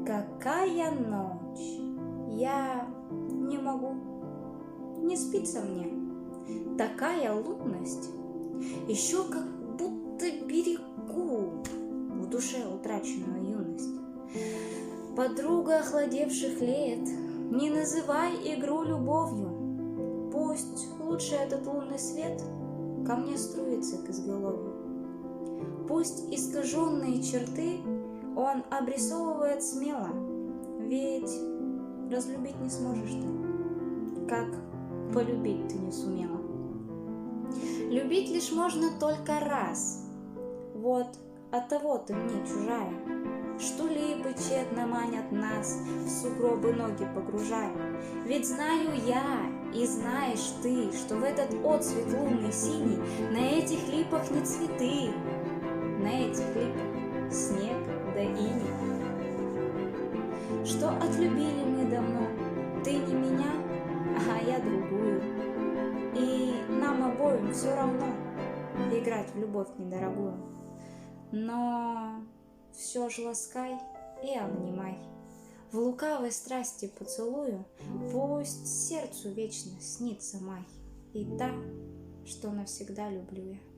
Какая ночь! Я не могу, не спится мне. Такая лунность, еще как будто берегу в душе утраченную юность. Подруга охладевших лет, не называй игру любовью. Пусть лучше этот лунный свет ко мне струится к изголовью. Пусть искаженные черты он обрисовывает смело, ведь разлюбить не сможешь ты, как полюбить ты не сумела. Любить лишь можно только раз, вот оттого ты мне чужая, что липы тщетно манят нас, в сугробы ноги погружая. Ведь знаю я, и знаешь ты, что в этот отцвет лунный синий на этих липах не цветы, на этих липах снег да иней. Что отлюбили мы давно, ты не меня, а я другую, и нам обоим все равно играть в любовь недорогую. Но все ж ласкай и обнимай, в лукавой страсти поцелую, пусть сердцу вечно снится май и та, что навсегда люблю я.